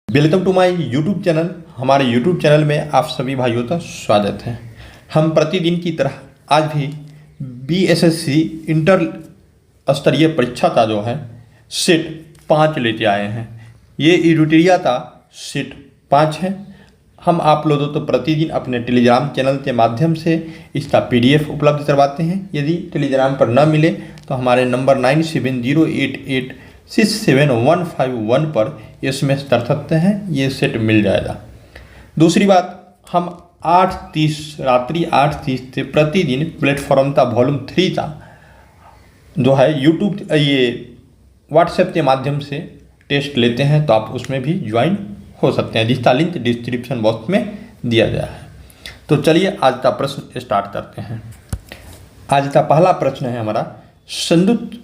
Welcome to my YouTube channel. हमारे YouTube channel में आप सभी भाइयों का स्वागत है। हम प्रतिदिन की तरह आज भी बीएसएससी इंटर स्तरीय परीक्षा का जो है सेट 5 लेके आए हैं। ये एडिटोरिया का सेट 5 है। हम आप लोगों को प्रतिदिन अपने टेलीग्राम चैनल के माध्यम से इसका पीडीएफ उपलब्ध करवाते हैं। यदि टेलीग्राम पर न मिले तो हमारे नंबर 9708867151 पर SMS कर सकते हैं, ये सेट मिल जाएगा। दूसरी बात, हम 8:30 रात्रि 8:30 से प्रतिदिन प्लेटफॉर्म का वॉल्यूम 3 का जो है यूट्यूब ये व्हाट्सएप के माध्यम से टेस्ट लेते हैं, तो आप उसमें भी ज्वाइन हो सकते हैं, जिसका लिंक डिस्क्रिप्शन बॉक्स में दिया गया है। तो चलिए आज का प्रश्न स्टार्ट करते हैं। आज का पहला प्रश्न है हमारा, संयुक्त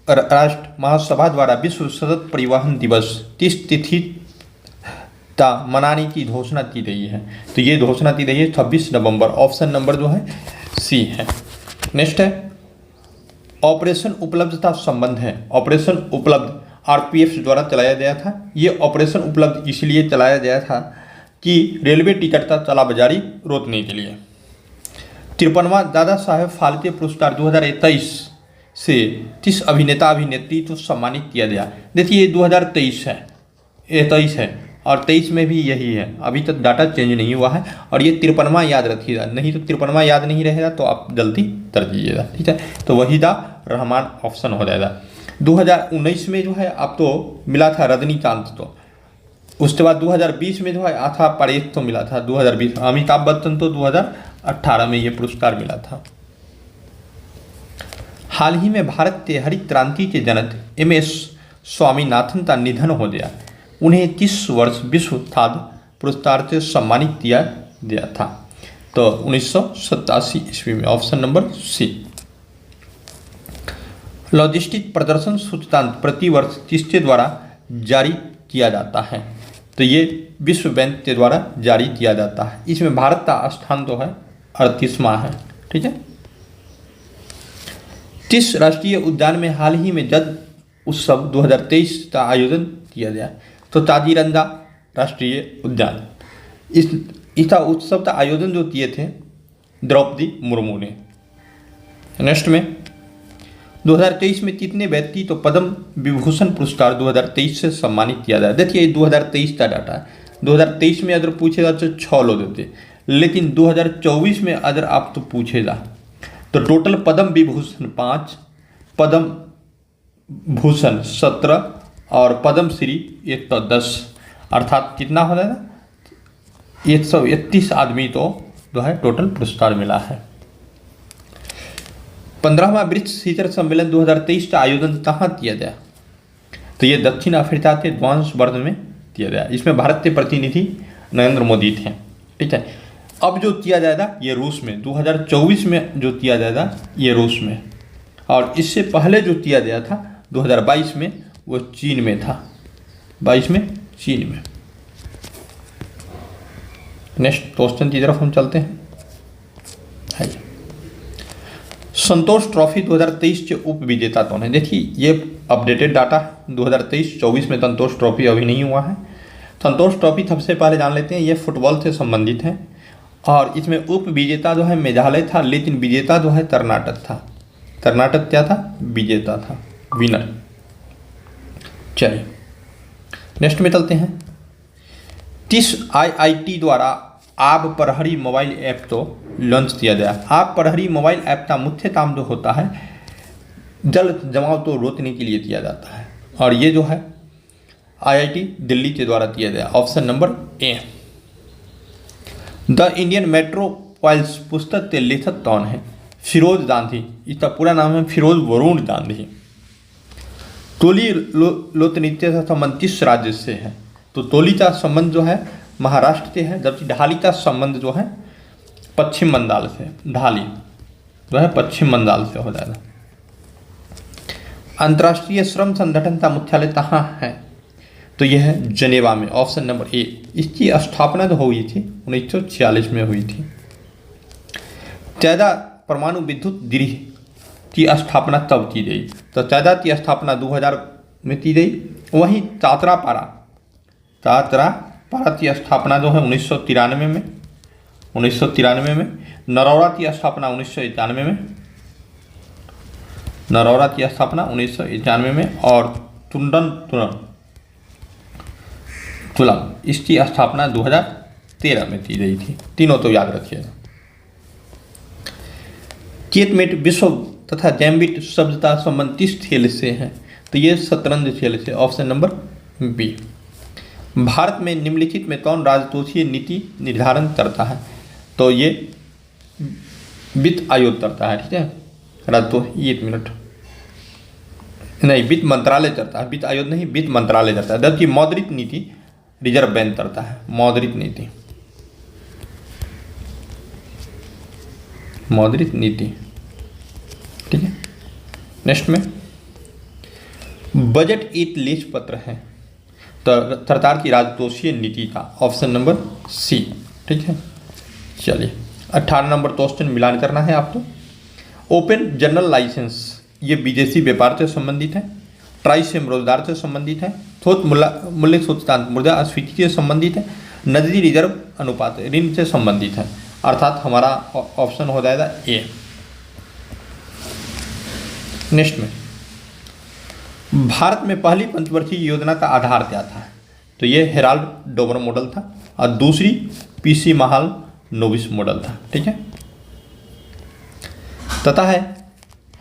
राष्ट्र महासभा द्वारा विश्व सड़क परिवहन दिवस किस तिथि का मनाने की घोषणा की गई है? तो ये घोषणा की गई है 26 नवंबर। ऑप्शन नंबर जो है सी है। नेक्स्ट है, ऑपरेशन उपलब्ध का संबंध है। ऑपरेशन उपलब्ध आरपीएफ द्वारा चलाया गया था। ये ऑपरेशन उपलब्ध इसलिए चलाया गया था कि रेलवे टिकट का कालाबाजारी रोकने के लिए। 53वां दादा साहेब फाल्के पुरस्कार 2023 से किस अभिनेता अभिनेत्री को सम्मानित किया गया? देखिए ये 2023 है, ये 23 है और 23 में भी यही है। अभी तक डाटा चेंज नहीं हुआ है और ये 53वां याद रखिएगा, नहीं तो 53वां याद नहीं रहेगा तो आप जल्दी कर दीजिएगा, ठीक है। तो वही दा रहमान ऑप्शन हो जाएगा। 2019 में जो है आपको मिला था रजनीकांत, तो उसके बाद 2020 में जो है आथा परेख तो मिला था 2020। अमिताभ बच्चन तो 2018 में ये पुरस्कार मिला था। हाल ही में भारत के हरित क्रांति के जनक MS स्वामीनाथन का निधन हो गया। उन्हें किस वर्ष विश्व खाद्य पुरस्कार से सम्मानित किया गया था? तो 1987 ईस्वी में। ऑप्शन नंबर सी। लॉजिस्टिक प्रदर्शन सूचकांक प्रति वर्ष किसके द्वारा जारी किया जाता है? तो ये विश्व बैंक के द्वारा जारी किया जाता है। इसमें भारत का स्थान तो है 38वां है, ठीक है। किस राष्ट्रीय उद्यान में हाल ही में जल उत्सव 2023 का आयोजन किया गया? तो काजीरंगा राष्ट्रीय उद्यान। इसका उत्सव का आयोजन जो किए थे द्रौपदी मुर्मू ने। नेक्स्ट में 2023 में कितने व्यक्ति तो पद्म विभूषण पुरस्कार 2023 से सम्मानित किया जाए? देखिए 2023 का डाटा है। 2023 में अगर पूछेगा तो 6 लोग देते, लेकिन 2024 में अगर आप तो पूछेगा तो टोटल पद्म विभूषण 5, पद्म भूषण 17 और पद्म श्री 110, अर्थात कितना हो जाएगा 131 आदमी तो जो है टोटल पुरस्कार मिला है। 15वां ब्रिक्स शिखर सम्मेलन 2023 का आयोजन कहाँ किया गया? तो ये दक्षिण अफ्रीका के जोहान्सबर्ग में किया गया। इसमें भारत के प्रतिनिधि नरेंद्र मोदी थे, ठीक है। अब जो किया जाएगा ये रूस में, 2024 में जो किया जाएगा ये रूस में, और इससे पहले जो किया गया था 2022 में वो चीन में था। 22 में चीन में। नेक्स्ट क्वेश्चन की तरफ हम चलते हैं। संतोष ट्रॉफी 2023 के उप विजेता कौन है? देखिए ये अपडेटेड डाटा 2023-24 में संतोष ट्रॉफी अभी नहीं हुआ है। संतोष ट्रॉफी सबसे पहले जान लेते हैं, ये फुटबॉल से संबंधित है और इसमें उप विजेता जो है मेघालय था, लेकिन विजेता जो है कर्नाटक था। कर्नाटक क्या था? विजेता था, विनर। चलिए नेक्स्ट में चलते हैं। किस IIT द्वारा आप प्रहरी मोबाइल ऐप तो लॉन्च किया गया? आप प्रहरी मोबाइल ऐप का मुख्य काम जो होता है जल जमाव तो रोकने के लिए किया जाता है, और ये जो है IIT दिल्ली के द्वारा किया गया। Option number A. The Indian metropolis पुस्तक के लेखक कौन है? फिरोज गांधी। इसका पूरा नाम है फिरोज वरुण गांधी। टोली लोकनृत्य का संबंध किस राज्य से है? तो टोली का संबंध जो है महाराष्ट्र से है, जबकि ढाली का संबंध जो है पश्चिम बंगाल से। ढाली जो है पश्चिम बंगाल से हो जाएगा। अंतर्राष्ट्रीय श्रम संगठन का मुख्यालय कहाँ है? तो यह है जनेवा में। ऑप्शन नंबर ए। इसकी स्थापना जो हुई थी 1946 में हुई थी। चाइना परमाणु विद्युत गृह की स्थापना कब की गई? तो चाइना की स्थापना 2000 में की गई। वहीं चातरापारा तात्रा पारा की स्थापना जो है 1993 में, 1993 में। नरौरा की स्थापना 1991 में, नरौरा की स्थापना 1991 में। और तुंडन तुलम इसकी स्थापना 2013 में की गई थी। तीनों तो याद रखिएगा। चेतमेट विश्व तथा जैम्बिट शब्दता संबंध किस खेल से है? तो ये शतरंज खेल से, ऑप्शन नंबर बी। भारत में निम्नलिखित में कौन राजकोषीय नीति निर्धारण करता है? तो ये वित्त आयोग करता है, ठीक है। एक मिनट, नहीं, वित्त मंत्रालय करता है, वित्त आयोग नहीं, वित्त मंत्रालय करता है। जबकि मौद्रिक नीति रिजर्व बैंक करता है, मौद्रिक नीति, मौद्रिक नीति, ठीक है। नेक्स्ट में बजट एक लेख पत्र है तो सरकार की राजकोषीय नीति का, ऑप्शन नंबर सी, ठीक है। चलिए 18 नंबर क्वेश्चन मिलान करना है आपको। ओपन जनरल लाइसेंस ये विदेशी व्यापार से संबंधित है, ट्राइसेम रोजगार से संबंधित है, थोक मूल्य सूचकांक मुद्रास्फीति से संबंधित है, नकदी रिजर्व अनुपात ऋण से संबंधित है। अर्थात हमारा ऑप्शन हो जाएगा ए। नेक्स्ट में भारत में पहली पंचवर्षीय योजना का आधार क्या था? तो ये हेराल्ड डोबर मॉडल था और दूसरी पीसी महाल नोविस मॉडल था, ठीक है। तथा है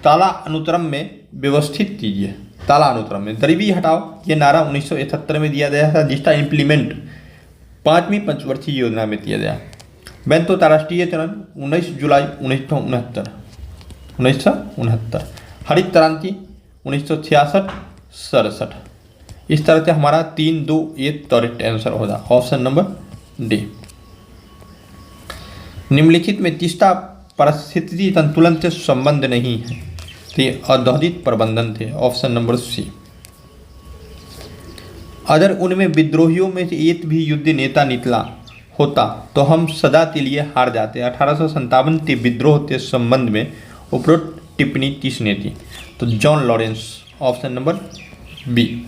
ताला अनुक्रम में व्यवस्थित कीजिए, ताला अनुक्रम में गरीबी हटाओ, ये नारा 1971 में दिया गया था, जिसका इम्प्लीमेंट 5वीं पंचवर्षीय योजना में किया गया। बैंतो राष्ट्रीय चरण 19 जुलाई 1969। हरित क्रांति 1966-67। इस तरह से हमारा 3-2-1 करेक्ट आंसर होगा, ऑप्शन नंबर डी। निम्नलिखित में तीसरा पारिस्थितिकी संतुलन से संबंध नहीं है, तो ये औद्योगिक प्रबंधन थे, ऑप्शन नंबर सी। अगर उनमें विद्रोहियों में से एक भी युद्ध नेता निकला होता तो हम सदा के लिए हार जाते। 1857 के विद्रोह के संबंध में उपरोक्त टिप्पणी किसने की? तो John Lawrence, option number B.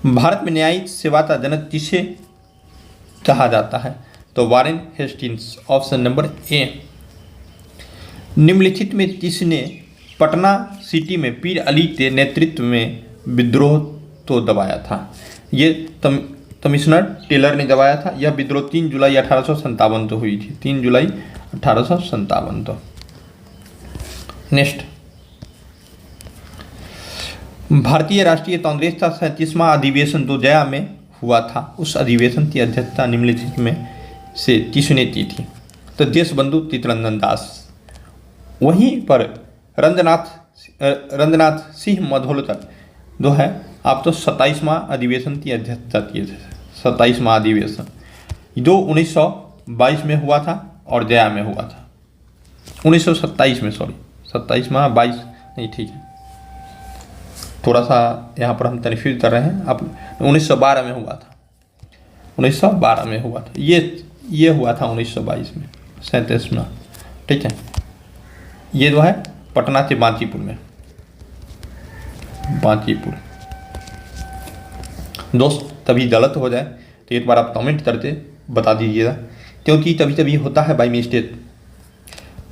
Bharat में न्यायिक सेवा का जनक किसे कहा जाता है? तो वारेन हेस्टिंग्स, ऑप्शन नंबर ए। निम्नलिखित में किसने पटना सिटी में पीर अली के नेतृत्व में विद्रोह तो दबाया था? ये कमिश्नर टेलर ने दबाया था। यह विद्रोह 3 जुलाई 1857 तो हुई थी, 3 जुलाई 1857 तो। नेक्स्ट, भारतीय राष्ट्रीय कांग्रेस का 37वां अधिवेशन जो गया में हुआ था, उस अधिवेशन की अध्यक्षता निम्नलिखित में से किसने की थी? तो देशबंधु चित्तरंजन दास। वहीं पर रंजनाथ सिंह मधोलकर जो है आप तो 27वां अधिवेशन की अध्यक्षता किए थे। 27वां अधिवेशन जो 1922 में हुआ था और गया में हुआ था, 1927 में, सॉरी 27वां 22 नहीं, ठीक है, थोड़ा सा यहाँ पर हम कन्फ्यूज कर रहे हैं। आप 1912 में हुआ था, 1912 में हुआ था, ये हुआ था 1922 में, 37 में, ठीक है। ये जो है पटना के बांकीपुर में, बांकीपुर। दोस्त कभी गलत हो जाए तो एक बार आप कमेंट करके बता दीजिएगा, क्योंकि कभी कभी होता है बाई मिस्टेक।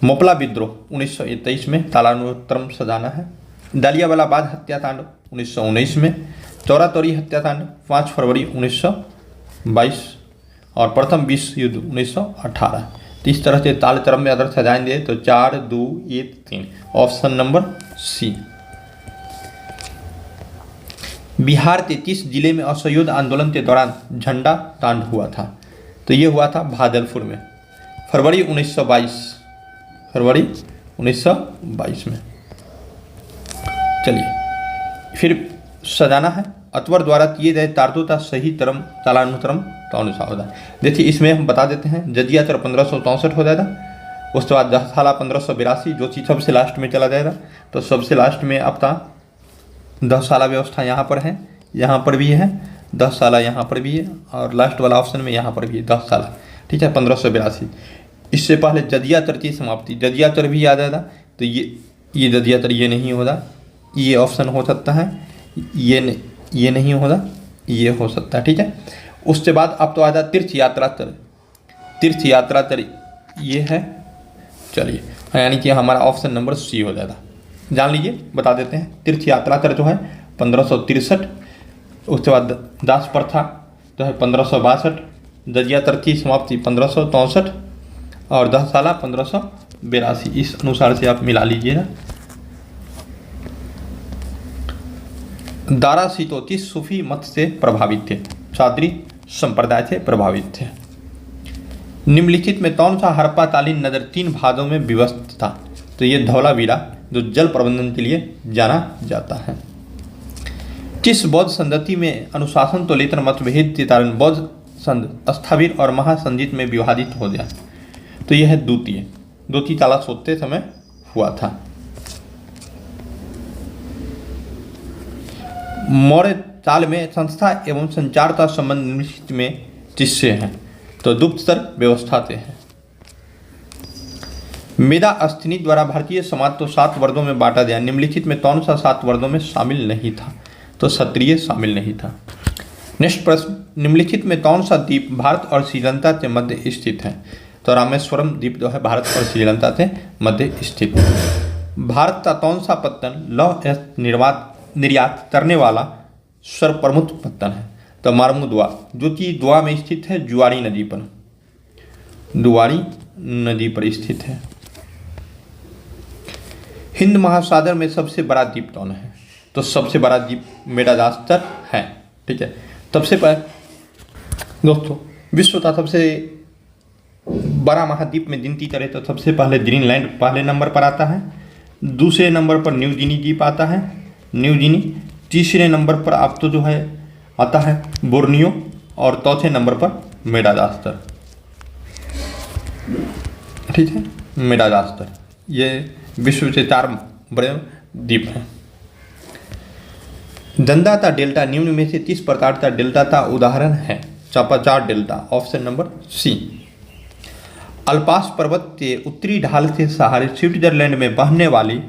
मोपला विद्रोह 1923 में, कालानुक्रम सजाना है। दालियावाला बाग हत्याकांड 1919 में, चौरातौरी हत्याकांड 5 फरवरी 1922 और प्रथम विश्व युद्ध 1918। तो इस तरह से कालक्रम में अगर सजाएंगे तो 4, 2, 1, 3, ऑप्शन नंबर सी। बिहार के किस जिले में असहयोग आंदोलन के दौरान झंडा कांड हुआ था? तो ये हुआ था भागलपुर में, फरवरी 1922 में। चलिए फिर सजाना है। अकबर द्वारा किए गए तारतों का सही क्रम कालानुक्रम कौन सा होगा? देखिए इसमें हम बता देते हैं, जजिया तर 1564 हो जाएगा, उसके बाद दहसाला 1582 जो चीज़ सबसे लास्ट में चला जाएगा। तो सबसे लास्ट में आपका 10 साला व्यवस्था यहाँ पर है, यहाँ पर भी है, 10 साला यहाँ पर भी है, और लास्ट वाला ऑप्शन में यहाँ पर भी है 10 साला, ठीक है, 1582। इससे पहले जजिया तर की समाप्ति, जजिया तर भी आ जाएगा। तो ये जजिया तर ये नहीं होगा, ये ऑप्शन हो सकता है, ये नहीं होगा, ये हो सकता है, ठीक है। उसके बाद अब तो आ जाता तीर्थ यात्रा कर, तीर्थ यात्रा कर ये है, चलिए यानी कि हमारा ऑप्शन नंबर सी हो जाएगा। जान लीजिए, बता देते हैं। तीर्थ यात्रा कर जो है 1563, उसके बाद दास प्रथा जो है 1562, जजिया तरकी समाप्ति 1564 और दहसाला 1582। इस अनुसार से आप मिला लीजिएगा। दारा सितोती सूफी मत से प्रभावित थे, चादरी संप्रदाय से प्रभावित थे। निम्नलिखित में कौन सा हड़प्पाकालीन नगर 3 भागों में विभक्त था? तो ये धौलावीरा जो जल प्रबंधन के लिए जाना जाता है। किस बौद्ध संगति में अनुशासन तो लेकर मतभेद के कारण बौद्ध संघ स्थावीर और महासंजित में विभाजित हो गया? तो यह है द्वितीय ताला सोते समय हुआ था। मौर्य काल में संस्था एवं संचार का संबंध निम्नलिखित में किससे है? तो गुप्त स्तर व्यवस्था से है। मेधास्थनीय द्वारा भारतीय समाज को 7 वर्गों में बांटा गया, निम्नलिखित में कौन सा 7 वर्गों में शामिल नहीं था? तो क्षत्रिय शामिल नहीं था। नेक्स्ट प्रश्न, निम्नलिखित में कौन सा द्वीप भारत और श्रीलंका के मध्य स्थित है? तो रामेश्वरम द्वीप जो है भारत और श्रीलंका के मध्य स्थित है। भारत का कौन सा पत्तन लौह निर्यात करने वाला सर्वप्रमुख पत्तन है? तो मार्मुद्वा, जो कि गोवा में स्थित है, जुआरी नदी पर, जुआरी नदी पर स्थित है। हिंद महासागर में सबसे बड़ा द्वीप कौन है? तो सबसे बड़ा द्वीप मेडागास्कर है। ठीक है, सबसे पहले दोस्तों विश्व का सबसे बड़ा महाद्वीप में गिनती करें तो सबसे पहले ग्रीनलैंड पहले नंबर पर आता है, दूसरे नंबर पर न्यू गिनी द्वीप आता है, न्यू गिनी, तीसरे नंबर पर आप तो जो है आता है बोर्नियो और चौथे नंबर पर मेडागास्कर। ठीक है, मेडागास्कर ये विश्व के 4 बड़े द्वीप हैं। गंगा का डेल्टा निम्न में से किस प्रकार का डेल्टा का उदाहरण है? चापाचार delta, option number C. Alps पर्वत के उत्तरी ढाल से सहारे स्विट्जरलैंड में बहने वाली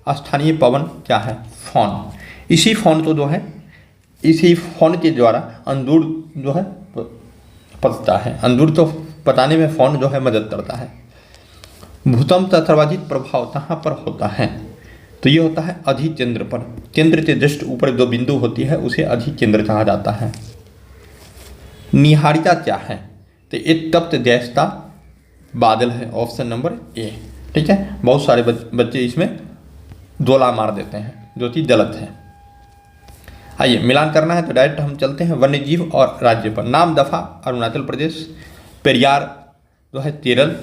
स्थानीय पवन क्या है? फौन। इसी फौन को जो है, इसी फौन के द्वारा अंदूर जो है पतता है, अंदूर तो पताने में फौन जो है मदद करता है। भूकंप का सर्वाधिक प्रभाव कहाँ पर होता है? तो ये होता है अधिकेंद्र पर, केंद्र के जस्ट ऊपर जो बिंदु होती है उसे अधिकेंद्र कहा जाता है। निहारिका क्या है? तो एक तप्त गैस का बादल है, ऑप्शन नंबर ए। ठीक है, बहुत सारे बच्चे इसमें दोला मार देते हैं जो कि गलत है। आइए मिलान करना है तो डायरेक्ट हम चलते हैं वन्य जीव और राज्य पर। नाम दफा अरुणाचल प्रदेश, पेरियार जो है केरल,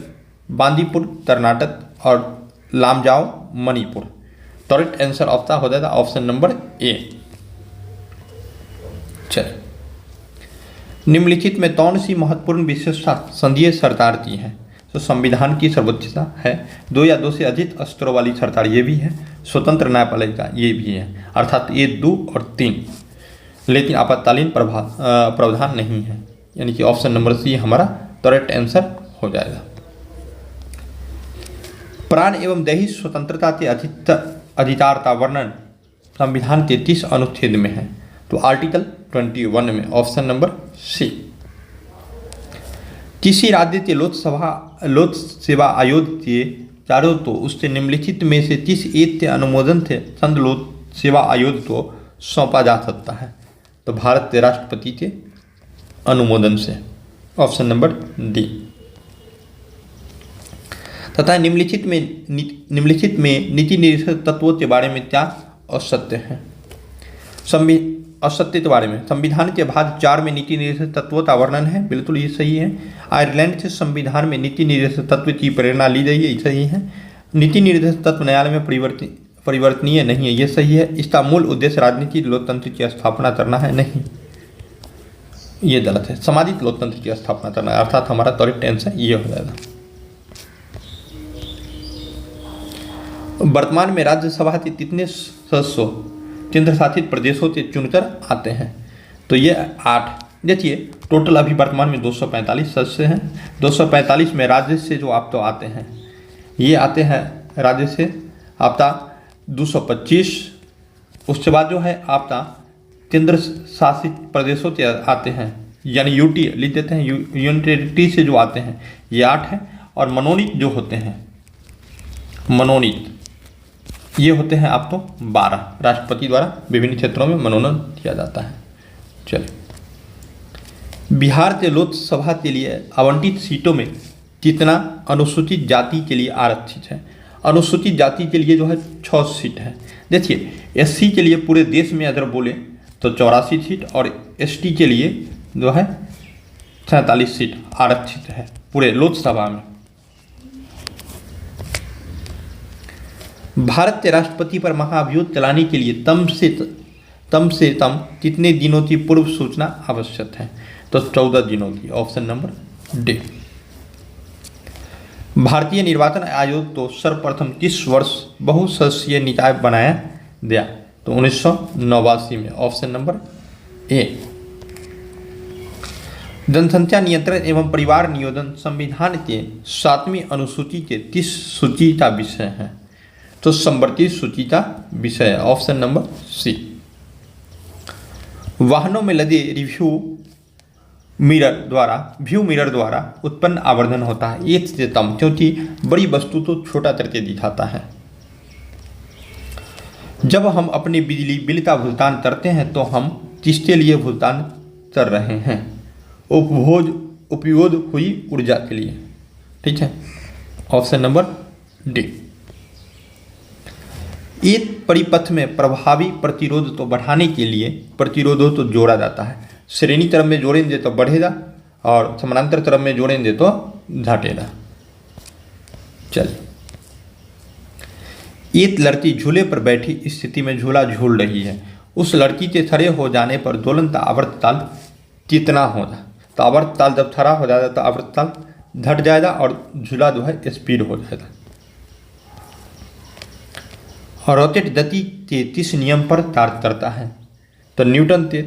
बांदीपुर कर्नाटक और Lamjao Manipur. Correct answer of the हो जाएगा ऑप्शन नंबर ए। चलिए, निम्नलिखित में कौन सी महत्वपूर्ण विशेषता संघीय सरकार की है? तो संविधान की सर्वोच्चता है, 2 या 2 से अधिक स्तरों वाली सरकार ये भी है, स्वतंत्र न्यायपालिका ये भी है, अर्थात ये 2 और 3, लेकिन आपातकालीन प्रावधान नहीं है, यानी कि ऑप्शन नंबर सी हमारा करेक्ट आंसर हो जाएगा। प्राण एवं दैहिक स्वतंत्रता के अधिकार का वर्णन संविधान के 30 अनुच्छेद में है, तो आर्टिकल 21 में, ऑप्शन नंबर सी। किसी राज्य के लोक सेवा आयोग के चारों तो उससे निम्नलिखित में से किस एक के अनुमोदन से संघ लोक सेवा आयोग को सौंपा जा सकता है? तो भारत के राष्ट्रपति के अनुमोदन से, ऑप्शन नंबर डी। तथा निम्नलिखित में नीति निर्देशक तत्वों के बारे में क्या असत्य है? असत्य के बारे में, संविधान के भाग 4 में नीति निर्देशक तत्वों का वर्णन है, बिल्कुल ये सही है। आयरलैंड के संविधान में नीति निर्देशक तत्व की प्रेरणा ली गई है, ये सही है। नीति निर्देशक तत्व न्यायालय में परिवर्तनीय नहीं है, ये सही है। इसका मूल उद्देश्य राजनीतिक लोकतंत्र की स्थापना करना है, नहीं, ये गलत है। सामाजिक लोकतंत्र की स्थापना करना है, अर्थात हमारा करेक्ट आंसर ये हो जाएगा। वर्तमान में राज्यसभा के कितने सदस्यों केंद्र शासित प्रदेशों से चुनकर आते हैं? तो ये 8। देखिए टोटल अभी वर्तमान में 245 सदस्य हैं। 245 में राज्य से जो आप तो आते हैं, ये आते हैं राज्य से आपका 225, उसके बाद जो है आपका केंद्र शासित प्रदेशों से आते हैं, यानी यूटी लिख देते हैं, यूनिटी से जो आते हैं ये 8 है, और मनोनीत जो होते हैं, मनोनीत ये होते हैं आप तो 12। राष्ट्रपति द्वारा विभिन्न क्षेत्रों में मनोनयन दिया जाता है। चलिए, बिहार के लोकसभा के लिए आवंटित सीटों में कितना अनुसूचित जाति के लिए आरक्षित है? अनुसूचित जाति के लिए जो है 6 सीट है। देखिए, एससी के लिए पूरे देश में अगर बोले तो 84 सीट, और एसटी के लिए जो है 47 सीट आरक्षित है पूरे लोकसभा में। भारत के राष्ट्रपति पर महाभियोग चलाने के लिए कम से कम कितने दिनों की पूर्व सूचना आवश्यक है? तो 14 दिनों की, ऑप्शन नंबर डी। भारतीय निर्वाचन आयोग तो सर्वप्रथम किस वर्ष बहुसदस्यीय निकाय बनाया गया? तो 1989 में, ऑप्शन नंबर ए। जनसंख्या नियंत्रण एवं परिवार नियोजन संविधान के 7वीं अनुसूची के किस सूची का विषय है? तो संवर्ती सूची का विषय है, ऑप्शन नंबर सी। वाहनों में लगे व्यू मिरर द्वारा उत्पन्न आवर्धन होता है एक से कम, क्योंकि बड़ी वस्तु तो छोटा करके दिखाता है। जब हम अपने बिजली बिल का भुगतान करते हैं तो हम किसके लिए भुगतान कर रहे हैं? उपयोग हुई ऊर्जा के लिए। ठीक है, ऑप्शन नंबर डी। एक परिपथ में प्रभावी प्रतिरोध तो बढ़ाने के लिए प्रतिरोधों तो जोड़ा जाता है। श्रेणी क्रम में जोड़ेंगे तो बढ़ेगा, और समानांतर क्रम में जोड़ेंगे तो घटेगा। चलिए, एक लड़की झूले पर बैठी स्थिति में झूला झूल रही है। उस लड़की के खड़े हो जाने पर दोलन का आवर्तकाल कितना होगा? तो आवर्तकाल जब खड़ा हो जाएगा तो आवर्तकाल घट जाएगा और झूला जो है स्पीड हो जाएगा। और रॉकेट गति के किस नियम पर कार्य करता है? तो न्यूटन के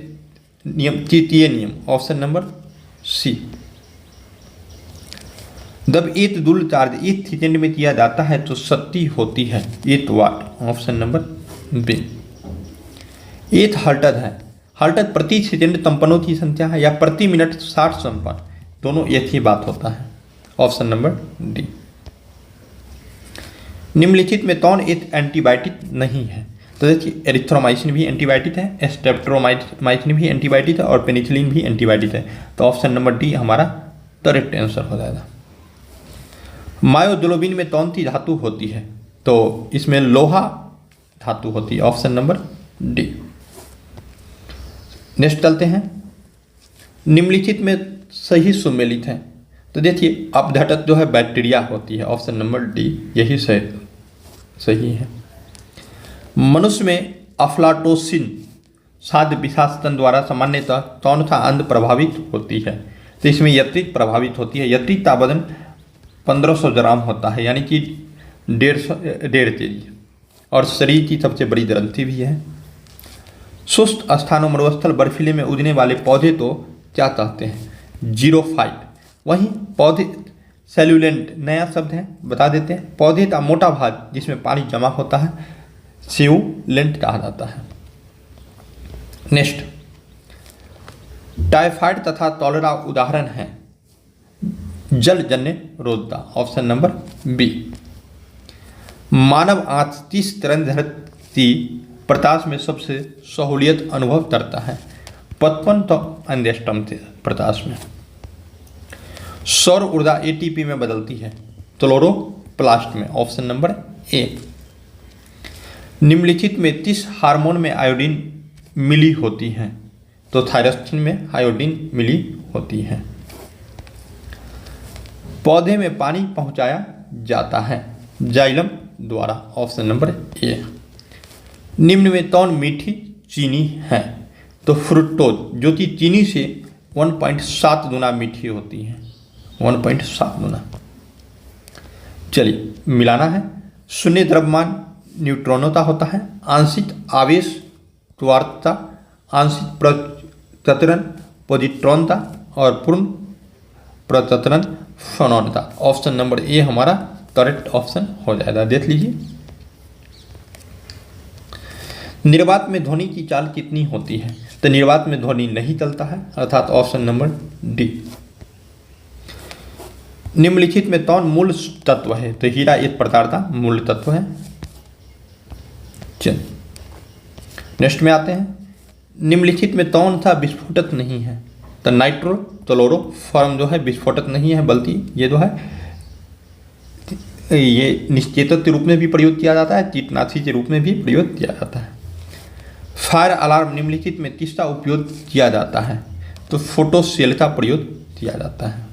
नियम, तृतीय नियम, ऑप्शन नंबर सी। जब एक दुल चार्ज 1 सेकेंड में किया जाता है तो शक्ति होती है 8 वाट, ऑप्शन नंबर बी। 8 हर्ट्ज है। हर्ट्ज प्रति सेकेंड कंपनों की संख्या है या प्रति मिनट 60 कंपन, दोनों एक ही बात होता है, ऑप्शन नंबर डी। निम्नलिखित में कौन एक एंटीबायोटिक नहीं है? तो देखिए, एरिथ्रोमाइसिन भी एंटीबायोटिक है, स्ट्रेप्टोमाइसिन भी एंटीबायोटिक है, और पेनिसिलिन भी एंटीबायोटिक है। तो ऑप्शन नंबर डी हमारा करेक्ट आंसर हो जाएगा। मायोग्लोबिन में कौन सी धातु होती है? तो इसमें लोहा धातु होती है, ऑप्शन नंबर डी। नेक्स्ट चलते हैं, निम्नलिखित में सही सुमेलित है। तो देखिए, अपघटक जो है बैक्टीरिया होती है, ऑप्शन नंबर डी यही सही है। मनुष्य में अफ्लाटोसिन खाद्य विशासन द्वारा सामान्यतः कौन सा अंग प्रभावित होती है? तो इसमें यकृत प्रभावित होती है। यकृत का वजन 1500 ग्राम होता है, यानी कि 1.5 kg, और शरीर की सबसे बड़ी ग्रंथि भी है। शुष्क स्थानों मरुस्थल बर्फीले में उगने वाले पौधे तो क्या कहते हैं? जीरोफाइट। वहीं पौधे सेल्यूलेंट नया शब्द है, बता देते हैं। पौधे का मोटा भाग जिसमें पानी जमा होता है सेल्यूलेंट कहा जाता है। नेक्स्ट, टाइफाइड तथा कॉलेरा उदाहरण है जलजन्य रोग का, ऑप्शन नंबर बी। मानव आंख किस तरंग की प्रकाश में सबसे सहूलियत अनुभव करता है? 55 तो अंगस्ट्रॉम प्रकाश में। सौर ऊर्जा एटीपी में बदलती है क्लोरोप्लास्ट में, ऑप्शन नंबर ए। निम्नलिखित में किस हार्मोन में आयोडीन मिली होती है? तो थायरोक्सिन में आयोडीन मिली होती है। पौधे में पानी पहुंचाया जाता है जाइलम द्वारा, ऑप्शन नंबर ए। निम्न में कौन मीठी चीनी है? तो फ्रुक्टोज, जो कि चीनी से 1.7 गुना मीठी होती है, 1.7 गुना। चलिए, मिलाना है। शून्य द्रव्यमान न्यूट्रॉनों का होता है, आंशिक आवेश त्वरता, आंशिक प्रचलन पॉजिट्रॉन का, और पूर्ण प्रचलन फोनॉन का। ऑप्शन नंबर ए हमारा करेक्ट ऑप्शन हो जाएगा। देख लीजिए, निर्वात में ध्वनि की चाल कितनी होती है? तो निर्वात में ध्वनि नहीं चलता है, अर्थात ऑप्शन नंबर डी। निम्नलिखित में कौन मूल तत्व है? तो हीरा एक प्रकार का मूल तत्व है। चल नेक्स्ट में आते हैं, निम्नलिखित में कौन सा विस्फोटक नहीं है? तो नाइट्रो क्लोरोफॉर्म जो है विस्फोटक नहीं है, बल्कि ये जो है ये निश्चेतक के रूप में भी प्रयोग किया जाता है, कीटनाशी के रूप में भी प्रयोग किया जाता है। फायर अलार्म निम्नलिखित में किसका उपयोग किया जाता है? तो फोटो सेल का प्रयोग किया जाता है।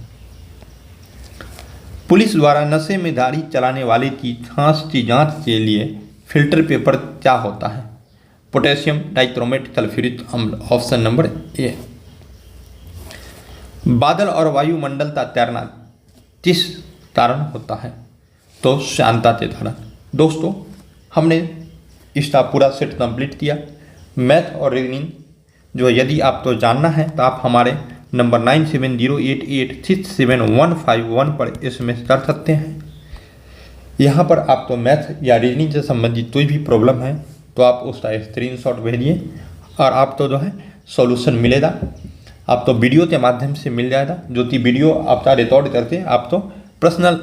पुलिस द्वारा नशे में गाड़ी चलाने वाले की सांस की जांच के लिए फिल्टर पेपर क्या होता है? पोटेशियम डाइक्रोमेट सल्फ्यूरिक अम्ल, ऑप्शन नंबर ए। बादल और वायुमंडल का तैरना किस कारण होता है? तो शांता के कारण। दोस्तों हमने इसका पूरा सेट कंप्लीट किया। मैथ और रीजनिंग जो यदि आपको जानना है तो आप हमारे नंबर 9708867151 पर SMS कर सकते हैं। यहाँ पर आपको मैथ या रीजनिंग से संबंधित कोई भी प्रॉब्लम है तो आप उसका स्क्रीनशॉट भेजिए और आपको जो है सॉल्यूशन मिलेगा। आपको वीडियो के माध्यम से मिल जाएगा, जो कि वीडियो आपका रिकॉर्ड करके आपको पर्सनल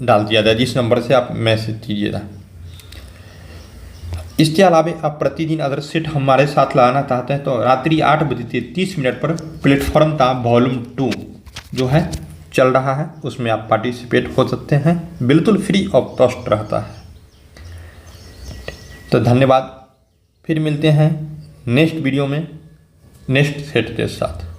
डाल दिया जाए, जिस नंबर से आप मैसेज कीजिएगा। इसके अलावा आप प्रतिदिन अगर सेट हमारे साथ लगाना चाहते हैं तो रात्रि 8:30 पर प्लेटफॉर्म का वॉल्यूम 2 जो है चल रहा है, उसमें आप पार्टिसिपेट हो सकते हैं, बिल्कुल फ्री ऑफ कॉस्ट रहता है। तो धन्यवाद, फिर मिलते हैं नेक्स्ट वीडियो में नेक्स्ट सेट के साथ।